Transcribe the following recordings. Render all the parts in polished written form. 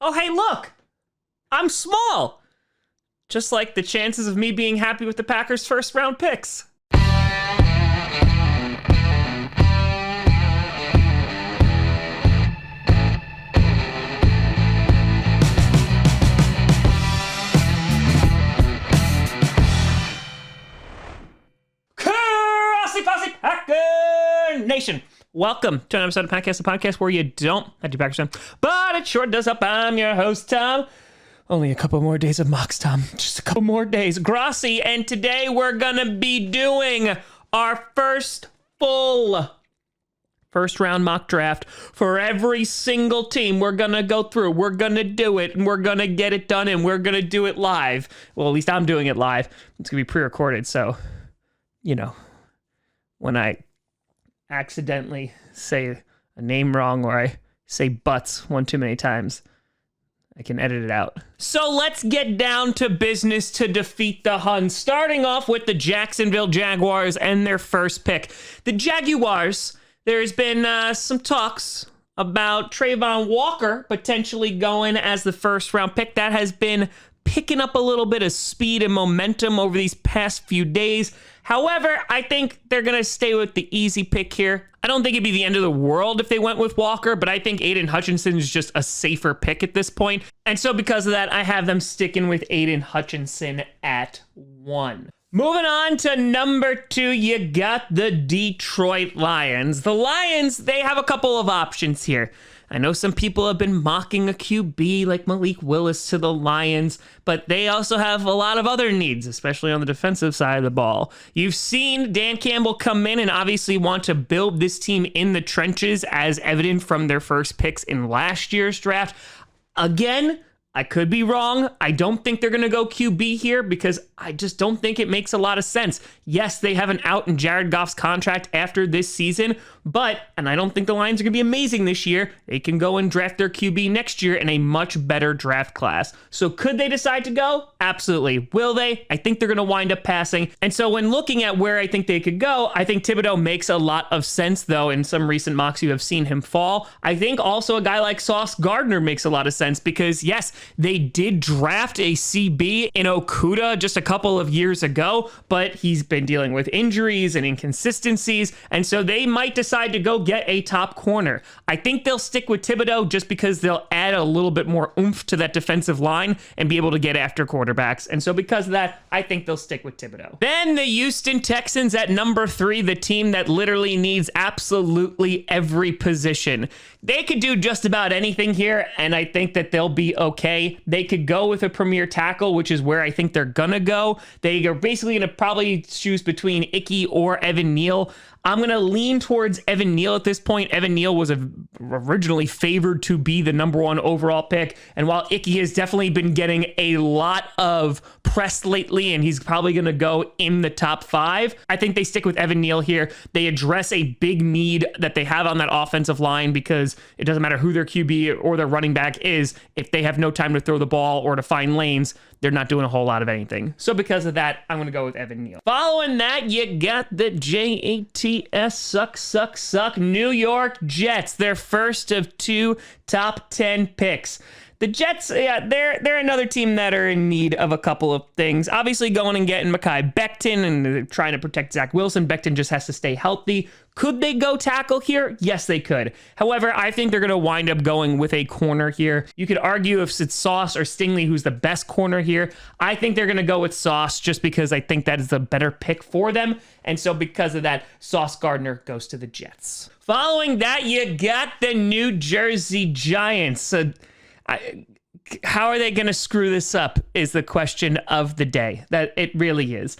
Oh, hey, look! I'm small! Just like the chances of me being happy with the Packers' first round picks. Grossi Packer Nation. Welcome to an episode of Podcast, the podcast where you don't have to Packers fan, but it sure does up. I'm your host, Tom. Only a couple more days of mocks, Tom. Just a couple more days. Grossi, and today we're gonna be doing our first full first round mock draft for every single team we're gonna go through. We're gonna do it, and we're gonna get it done, and we're gonna do it live. Well, at least I'm doing it live. It's gonna be pre-recorded, so, you know, when I accidentally say a name wrong or I say butts one too many times, I can edit it out. So let's get down to business to defeat the Huns, starting off with the Jacksonville Jaguars and their first pick. The Jaguars, there's been some talks about Trayvon Walker potentially going as the first round pick. That has been picking up a little bit of speed and momentum over these past few days. However, I think they're going to stay with the easy pick here. I don't think it'd be the end of the world if they went with Walker, but I think Aiden Hutchinson is just a safer pick at this point. And so because of that, I have them sticking with Aiden Hutchinson at 1. Moving on to number 2, you got the Detroit Lions. The Lions, they have a couple of options here. I know some people have been mocking a QB like Malik Willis to the Lions, but they also have a lot of other needs, especially on the defensive side of the ball. You've seen Dan Campbell come in and obviously want to build this team in the trenches, as evident from their first picks in last year's draft. Again, I could be wrong. I don't think they're going to go QB here because I just don't think it makes a lot of sense. Yes, they have an out in Jared Goff's contract after this season, and I don't think the Lions are going to be amazing this year. They can go and draft their QB next year in a much better draft class. So could they decide to go? Absolutely. Will they? I think they're going to wind up passing. And so when looking at where I think they could go, I think Thibodeau makes a lot of sense, though. In some recent mocks, you have seen him fall. I think also a guy like Sauce Gardner makes a lot of sense because, yes, they did draft a CB in Okudah just a couple of years ago, but he's been dealing with injuries and inconsistencies, and so they might decide to go get a top corner. I think they'll stick with Thibodeau just because they'll add a little bit more oomph to that defensive line and be able to get after quarterbacks, and so because of that, I think they'll stick with Thibodeau. Then the Houston Texans at number 3, the team that literally needs absolutely every position. They could do just about anything here, and I think that they'll be okay. They could go with a premier tackle, which is where I think they're gonna go. They are basically gonna probably choose between Ickey or Evan Neal. I'm going to lean towards Evan Neal at this point. Evan Neal was originally favored to be the number 1 overall pick. And while Ickey has definitely been getting a lot of press lately, and he's probably going to go in the top 5, I think they stick with Evan Neal here. They address a big need that they have on that offensive line because it doesn't matter who their QB or their running back is. If they have no time to throw the ball or to find lanes, they're not doing a whole lot of anything. So because of that, I'm going to go with Evan Neal. Following that, you got the JATS suck New York Jets, their first of 2 top 10 picks. The Jets, yeah, they're another team that are in need of a couple of things. Obviously, going and getting Mekhi Becton and trying to protect Zach Wilson. Becton just has to stay healthy. Could they go tackle here? Yes, they could. However, I think they're going to wind up going with a corner here. You could argue if it's Sauce or Stingley who's the best corner here. I think they're going to go with Sauce just because I think that is the better pick for them. And so because of that, Sauce Gardner goes to the Jets. Following that, you got the New Jersey Giants. How are they going to screw this up is the question of the day. That it really is.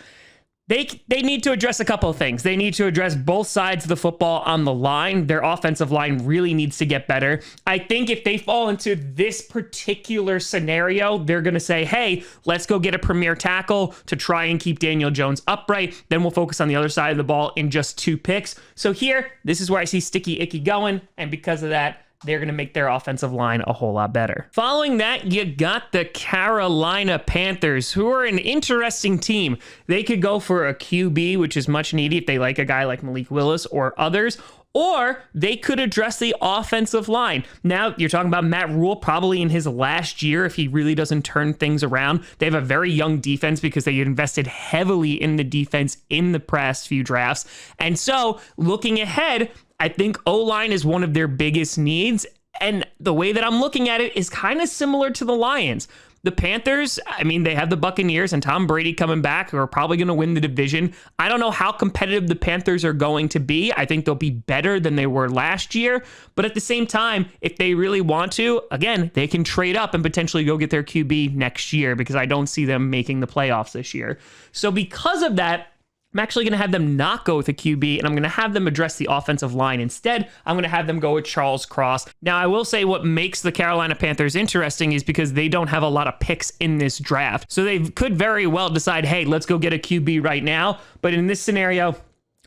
They need to address a couple of things. They need to address both sides of the football on the line. Their offensive line really needs to get better. I think if they fall into this particular scenario, they're going to say, hey, let's go get a premier tackle to try and keep Daniel Jones upright. Then we'll focus on the other side of the ball in just 2 picks. So here, this is where I see Sticky Icky going. And because of that, they're going to make their offensive line a whole lot better. Following that, you got the Carolina Panthers, who are an interesting team. They could go for a QB, which is much needed if they like a guy like Malik Willis or others, or they could address the offensive line. Now, you're talking about Matt Rule probably in his last year if he really doesn't turn things around. They have a very young defense because they invested heavily in the defense in the past few drafts. And so, looking ahead, I think O-line is one of their biggest needs. And the way that I'm looking at it is kind of similar to the Lions. The Panthers, I mean, they have the Buccaneers and Tom Brady coming back, who are probably going to win the division. I don't know how competitive the Panthers are going to be. I think they'll be better than they were last year. But at the same time, if they really want to, again, they can trade up and potentially go get their QB next year, because I don't see them making the playoffs this year. So because of that, I'm actually going to have them not go with a QB, and I'm going to have them address the offensive line instead. I'm going to have them go with Charles Cross. Now, I will say what makes the Carolina Panthers interesting is because they don't have a lot of picks in this draft. So they could very well decide, hey, let's go get a QB right now. But in this scenario,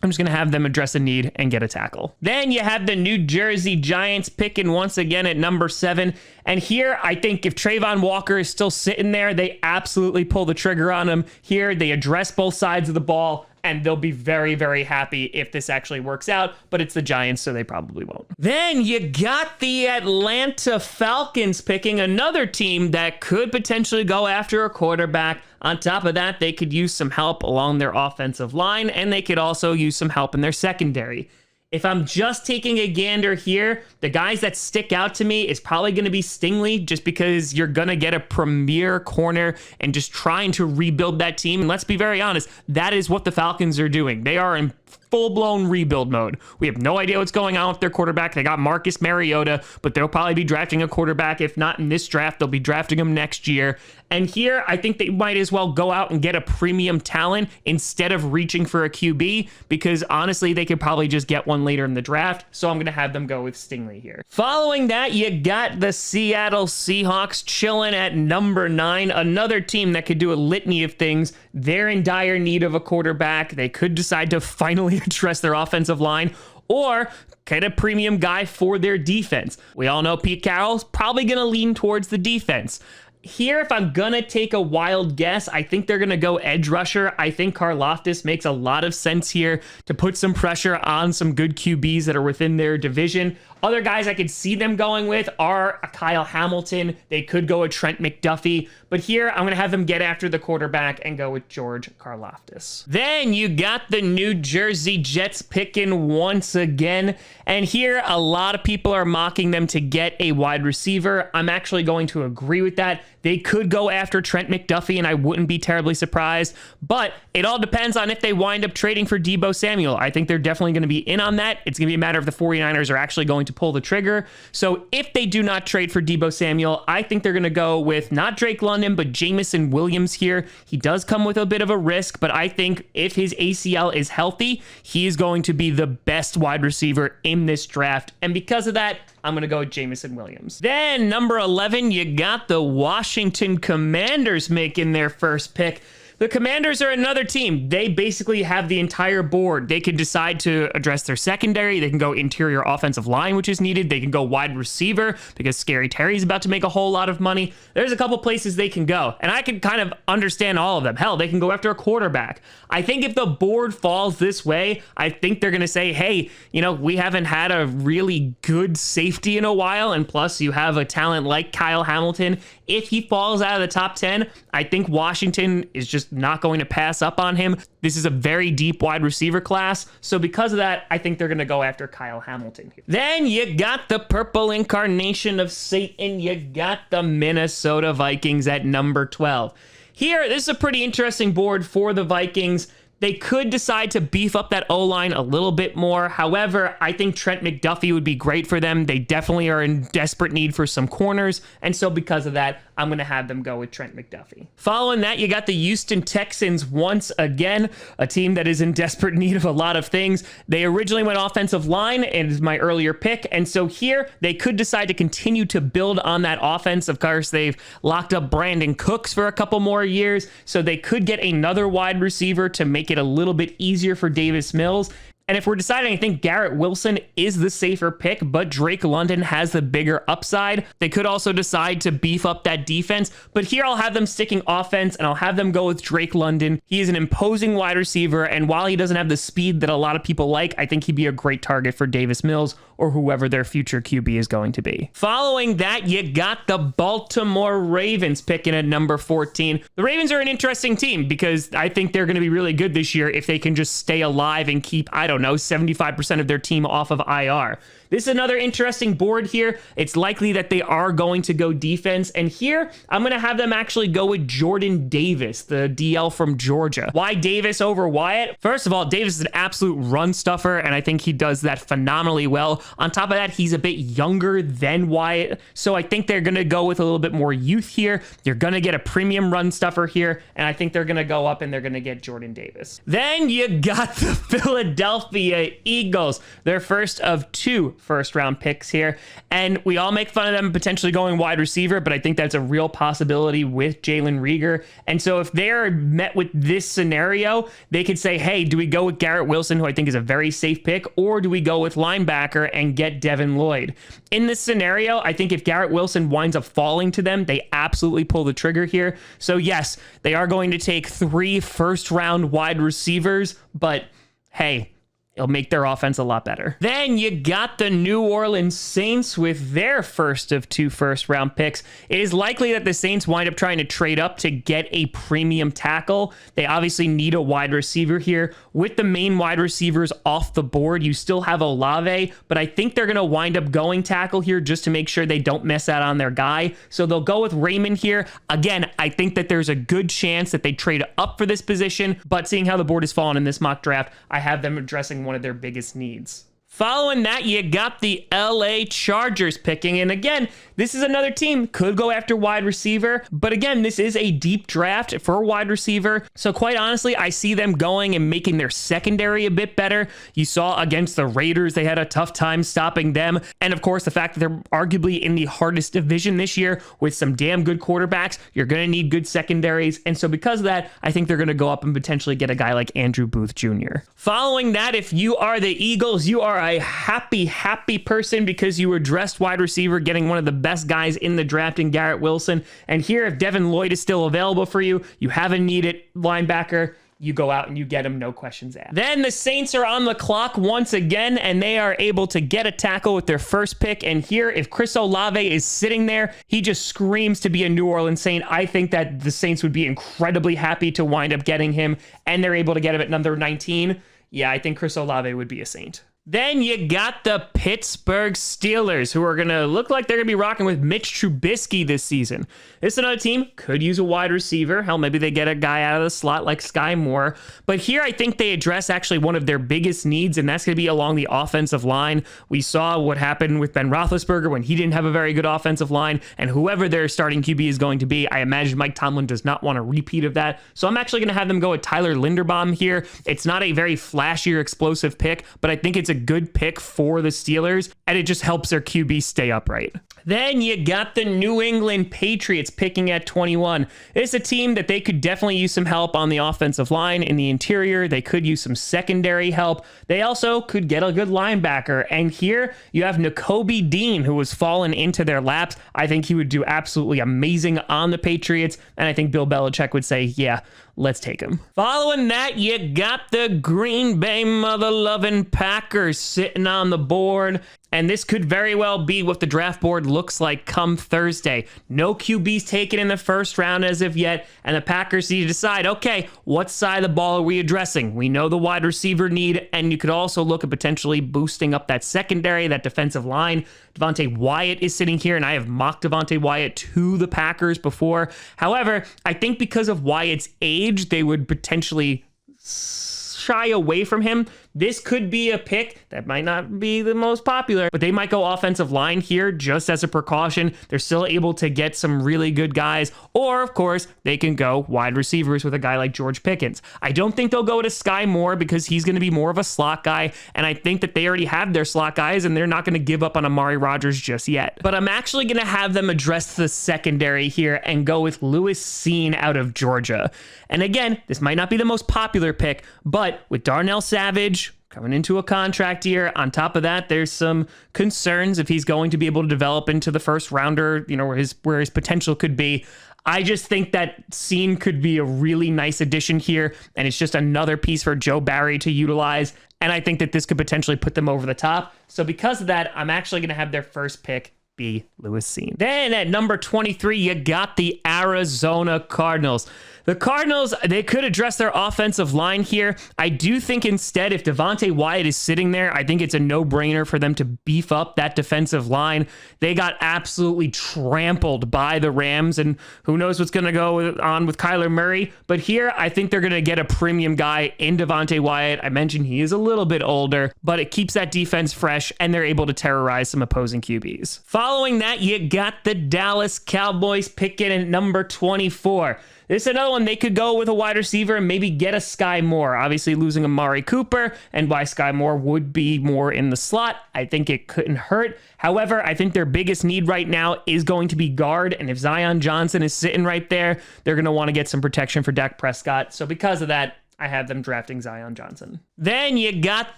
I'm just going to have them address a need and get a tackle. Then you have the New Jersey Giants picking once again at number 7. And here, I think if Trayvon Walker is still sitting there, they absolutely pull the trigger on him. Here, they address both sides of the ball, and they'll be very, very happy if this actually works out, but it's the Giants, so they probably won't. Then you got the Atlanta Falcons picking another team that could potentially go after a quarterback. On top of that, they could use some help along their offensive line, and they could also use some help in their secondary. If I'm just taking a gander here, the guys that stick out to me is probably going to be Stingley, just because you're going to get a premier corner and just trying to rebuild that team. And let's be very honest, that is what the Falcons are doing. They are in full-blown rebuild mode. We have no idea what's going on with their quarterback. They got Marcus Mariota, but they'll probably be drafting a quarterback. If not in this draft, they'll be drafting him next year. And here, I think they might as well go out and get a premium talent instead of reaching for a QB, because honestly, they could probably just get one later in the draft. So I'm going to have them go with Stingley here. Following that, you got the Seattle Seahawks chilling at number 9, another team that could do a litany of things. They're in dire need of a quarterback. They could decide to finally address their offensive line, or get a premium guy for their defense. We all know Pete Carroll's probably going to lean towards the defense. Here, if I'm going to take a wild guess, I think they're going to go edge rusher. I think Karlaftis makes a lot of sense here to put some pressure on some good QBs that are within their division. Other guys I could see them going with are a Kyle Hamilton. They could go with Trent McDuffie. But here, I'm going to have them get after the quarterback and go with George Karlaftis. Then you got the New Jersey Jets picking once again. And here, a lot of people are mocking them to get a wide receiver. I'm actually going to agree with that. They could go after Trent McDuffie, and I wouldn't be terribly surprised. But it all depends on if they wind up trading for Deebo Samuel. I think they're definitely going to be in on that. It's going to be a matter of the 49ers are actually going to pull the trigger. So if they do not trade for Deebo Samuel, I think they're going to go with not Drake London, but Jamison Williams here. He does come with a bit of a risk, but I think if his ACL is healthy, he is going to be the best wide receiver in this draft. And because of that, I'm going to go with Jamison Williams. Then number 11, you got the Washington Commanders making their first pick. The Commanders are another team. They basically have the entire board. They can decide to address their secondary. They can go interior offensive line, which is needed. They can go wide receiver because Scary Terry's about to make a whole lot of money. There's a couple places they can go, and I can kind of understand all of them. Hell, they can go after a quarterback. I think if the board falls this way, I think they're going to say, hey, you know, we haven't had a really good safety in a while, and plus you have a talent like Kyle Hamilton. If he falls out of the top 10, I think Washington is just not going to pass up on him. This is a very deep wide receiver class. So because of that, I think they're going to go after Kyle Hamilton here. Then you got the purple incarnation of Satan. You got the Minnesota Vikings at number 12. Here, this is a pretty interesting board for the Vikings. They could decide to beef up that O-line a little bit more. However, I think Trent McDuffie would be great for them. They definitely are in desperate need for some corners. And so because of that, I'm going to have them go with Trent McDuffie. Following that, you got the Houston Texans once again, a team that is in desperate need of a lot of things. They originally went offensive line, and is my earlier pick. And so here, they could decide to continue to build on that offense. Of course, they've locked up Brandon Cooks for a couple more years. So they could get another wide receiver to make it a little bit easier for Davis Mills. And if we're deciding, I think Garrett Wilson is the safer pick, but Drake London has the bigger upside. They could also decide to beef up that defense, but here I'll have them sticking offense and I'll have them go with Drake London. He is an imposing wide receiver, and while he doesn't have the speed that a lot of people like, I think he'd be a great target for Davis Mills or whoever their future QB is going to be. Following that, you got the Baltimore Ravens picking at number 14. The Ravens are an interesting team because I think they're going to be really good this year if they can just stay alive and keep, I don't know, 75% of their team off of IR. This is another interesting board here. It's likely that they are going to go defense. And here, I'm going to have them actually go with Jordan Davis, the DL from Georgia. Why Davis over Wyatt? First of all, Davis is an absolute run stuffer, and I think he does that phenomenally well. On top of that, he's a bit younger than Wyatt, so I think they're going to go with a little bit more youth here. You're going to get a premium run stuffer here, and I think they're going to go up and they're going to get Jordan Davis. Then you got the Philadelphia Eagles, their first of 2 first-round picks here, and we all make fun of them potentially going wide receiver, but I think that's a real possibility with Jalen Reagor. And so if they're met with this scenario, they could say, hey, do we go with Garrett Wilson, who I think is a very safe pick, or do we go with linebacker and get Devin Lloyd? In this scenario, I think if Garrett Wilson winds up falling to them, they absolutely pull the trigger here. So yes, they are going to take 3 first-round wide receivers, but hey, it'll make their offense a lot better. Then you got the New Orleans Saints with their first of 2 first-round picks. It is likely that the Saints wind up trying to trade up to get a premium tackle. They obviously need a wide receiver here. With the main wide receivers off the board, you still have Olave, but I think they're going to wind up going tackle here just to make sure they don't miss out on their guy. So they'll go with Raymond here. Again, I think that there's a good chance that they trade up for this position, but seeing how the board has fallen in this mock draft, I have them addressing one of their biggest needs. Following that, you got the LA Chargers picking. And again, this is another team, could go after wide receiver. But again, this is a deep draft for a wide receiver. So quite honestly, I see them going and making their secondary a bit better. You saw against the Raiders, they had a tough time stopping them. And of course, the fact that they're arguably in the hardest division this year with some damn good quarterbacks, you're going to need good secondaries. And so because of that, I think they're going to go up and potentially get a guy like Andrew Booth Jr. Following that, if you are the Eagles, you are a happy person because you addressed wide receiver, getting one of the best guys in the draft in Garrett Wilson. And here, if Devin Lloyd is still available for you, you have a needed linebacker, you go out and you get him, no questions asked. Then the Saints are on the clock once again, and they are able to get a tackle with their first pick. And here, if Chris Olave is sitting there, he just screams to be a New Orleans Saint. I think that the Saints would be incredibly happy to wind up getting him, and they're able to get him at number 19. Yeah, I think Chris Olave would be a Saint. Then you got the Pittsburgh Steelers, who are going to look like they're going to be rocking with Mitch Trubisky this season. This is another team, could use a wide receiver. Hell, maybe they get a guy out of the slot like Sky Moore. But here I think they address actually one of their biggest needs, and that's going to be along the offensive line. We saw what happened with Ben Roethlisberger when he didn't have a very good offensive line, and whoever their starting QB is going to be, I imagine Mike Tomlin does not want a repeat of that. So I'm actually going to have them go with Tyler Linderbaum here. It's not a very flashy or explosive pick, but I think it's a good pick for the Steelers, and it just helps their QB stay upright. Then you got the New England Patriots picking at 21. It's a team that they could definitely use some help on the offensive line in the interior. They could use some secondary help. They also could get a good linebacker. And here you have Nakobe Dean, who has fallen into their laps. I think he would do absolutely amazing on the Patriots. And I think Bill Belichick would say, yeah, let's take him. Following that, you got the Green Bay mother-loving Packers sitting on the board. And this could very well be what the draft board looks like come Thursday. No QBs taken in the first round as of yet, and the Packers need to decide, okay, what side of the ball are we addressing? We know the wide receiver need, and you could also look at potentially boosting up that secondary, that defensive line. Devontae Wyatt is sitting here, and I have mocked Devontae Wyatt to the Packers before. However, I think because of Wyatt's age, they would potentially shy away from him. This could be a pick that might not be the most popular, but they might go offensive line here just as a precaution. They're still able to get some really good guys, or of course, they can go wide receivers with a guy like George Pickens. I don't think they'll go to Sky Moore because he's going to be more of a slot guy, and I think that they already have their slot guys, and they're not going to give up on Amari Rodgers just yet. But I'm actually going to have them address the secondary here and go with Lewis Cine out of Georgia. And again, this might not be the most popular pick, but with Darnell Savage, coming into a contract year. On top of that, there's some concerns if he's going to be able to develop into the first rounder, where his potential could be. I just think that Scene could be a really nice addition here, and it's just another piece for Joe Barry to utilize, and I think that this could potentially put them over the top. So because of that, I'm actually going to have their first pick be Lewis Scene. Then at number 23, you got the Arizona Cardinals. The Cardinals, they could address their offensive line here. I do think instead, if Devontae Wyatt is sitting there, I think it's a no-brainer for them to beef up that defensive line. They got absolutely trampled by the Rams, and who knows what's going to go on with Kyler Murray. But here, I think they're going to get a premium guy in Devontae Wyatt. I mentioned he is a little bit older, but it keeps that defense fresh, and they're able to terrorize some opposing QBs. Following that, you got the Dallas Cowboys picking at number 24. This is another one. They could go with a wide receiver and maybe get a Sky Moore. Obviously, losing Amari Cooper and why Sky Moore would be more in the slot, I think it couldn't hurt. However, I think their biggest need right now is going to be guard. And if Zion Johnson is sitting right there, they're going to want to get some protection for Dak Prescott. So because of that, I have them drafting Zion Johnson. Then you got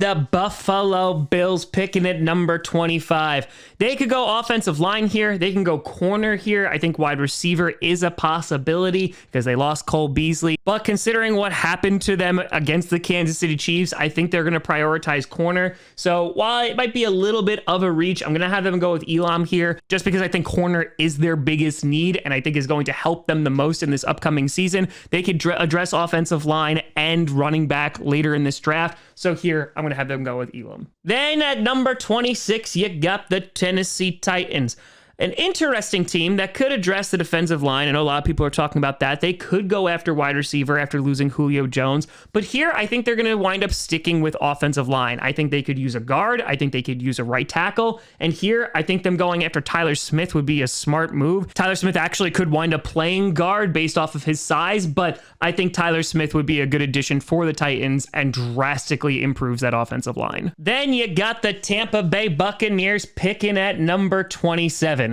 the Buffalo Bills picking at number 25. They could go offensive line here. They can go corner here. I think wide receiver is a possibility because they lost Cole Beasley. But considering what happened to them against the Kansas City Chiefs, I think they're going to prioritize corner. So while it might be a little bit of a reach, I'm going to have them go with Elam here just because I think corner is their biggest need and I think is going to help them the most in this upcoming season. They could address offensive line and running back later in this draft. So here, I'm going to have them go with Elam. Then at number 26, you got the Tennessee Titans. An interesting team that could address the defensive line. I know a lot of people are talking about that. They could go after wide receiver after losing Julio Jones. But here, I think they're going to wind up sticking with offensive line. I think they could use a guard. I think they could use a right tackle. And here, I think them going after Tyler Smith would be a smart move. Tyler Smith actually could wind up playing guard based off of his size, but I think Tyler Smith would be a good addition for the Titans and drastically improves that offensive line. Then you got the Tampa Bay Buccaneers picking at number 27.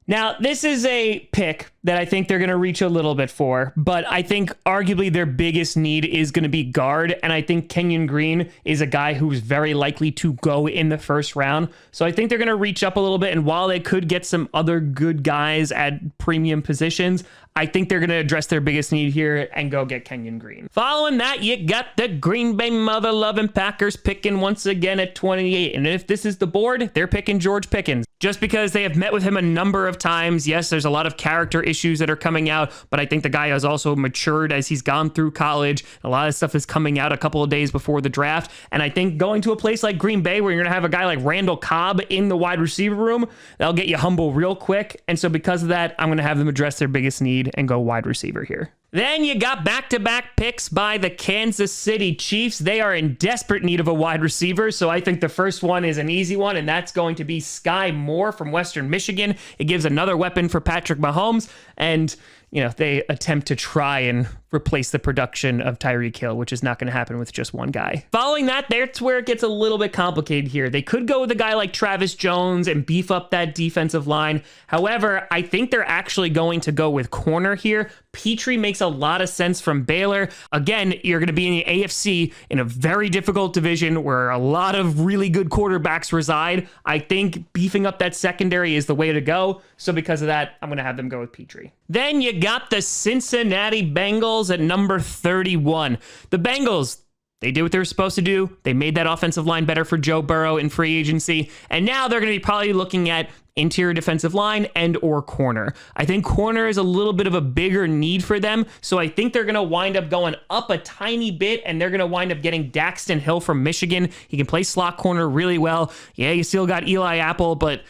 Now, this is a pick that I think they're going to reach a little bit for, but I think arguably their biggest need is going to be guard, and I think Kenyon Green is a guy who's very likely to go in the first round. So I think they're going to reach up a little bit, and while they could get some other good guys at premium positions, I think they're going to address their biggest need here and go get Kenyon Green. Following that, you got the Green Bay mother-loving Packers picking once again at 28. And if this is the board, they're picking George Pickens. Just because they have met with him a number of times. Yes, there's a lot of character issues that are coming out, but I think the guy has also matured as he's gone through college. A lot of stuff is coming out a couple of days before the draft. And I think going to a place like Green Bay where you're going to have a guy like Randall Cobb in the wide receiver room, that'll get you humble real quick. And so because of that, I'm going to have them address their biggest need and go wide receiver here. Then you got back-to-back picks by the Kansas City Chiefs. They are in desperate need of a wide receiver, so I think the first one is an easy one, and that's going to be Sky Moore from Western Michigan. It gives another weapon for Patrick Mahomes, and they attempt to try and replace the production of Tyreek Hill, which is not going to happen with just one guy. Following that, that's where it gets a little bit complicated here. They could go with a guy like Travis Jones and beef up that defensive line. However, I think they're actually going to go with corner here. Petrie makes a lot of sense from Baylor. Again, you're going to be in the AFC in a very difficult division where a lot of really good quarterbacks reside. I think beefing up that secondary is the way to go. So because of that, I'm going to have them go with Petrie. Then you got the Cincinnati Bengals at number 31. The Bengals, they did what they were supposed to do. They made that offensive line better for Joe Burrow in free agency. And now they're going to be probably looking at interior defensive line and or corner. I think corner is a little bit of a bigger need for them. So I think they're going to wind up going up a tiny bit and they're going to wind up getting Daxton Hill from Michigan. He can play slot corner really well. Yeah, you still got Eli Apple, but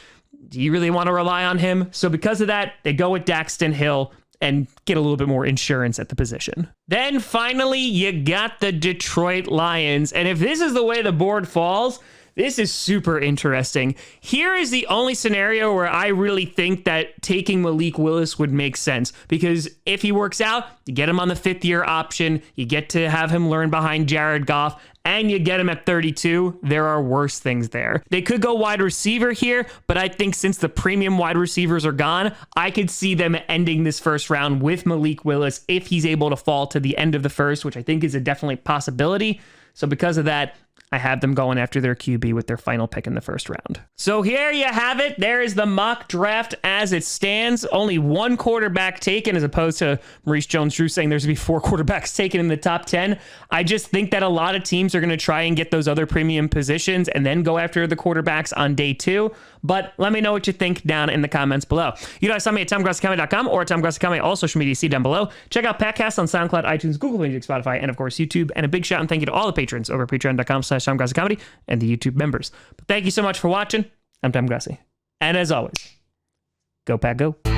do you really want to rely on him? So because of that, they go with Daxton Hill and get a little bit more insurance at the position. Then finally, you got the Detroit Lions. And if this is the way the board falls, this is super interesting. Here is the only scenario where I really think that taking Malik Willis would make sense. Because if he works out, you get him on the 5th-year option, you get to have him learn behind Jared Goff, and you get him at 32, there are worse things there. They could go wide receiver here, but I think since the premium wide receivers are gone, I could see them ending this first round with Malik Willis if he's able to fall to the end of the first, which I think is a definitely possibility. So because of that, I have them going after their QB with their final pick in the first round. So here you have it. There is the mock draft as it stands. Only one quarterback taken, as opposed to Maurice Jones-Drew saying there's going to be 4 quarterbacks taken in the top 10. I just think that a lot of teams are going to try and get those other premium positions and then go after the quarterbacks on day 2. But let me know what you think down in the comments below. You guys find me at TomGrossiComedy.com or at TomGrossiComedy, all social media, see down below. Check out Patcast on SoundCloud, iTunes, Google Play Music, Spotify, and of course YouTube. And a big shout and thank you to all the patrons over at patreon.com/TomGrossiComedy and the YouTube members. But thank you so much for watching. I'm Tom Grossi. And as always, go Pack Go.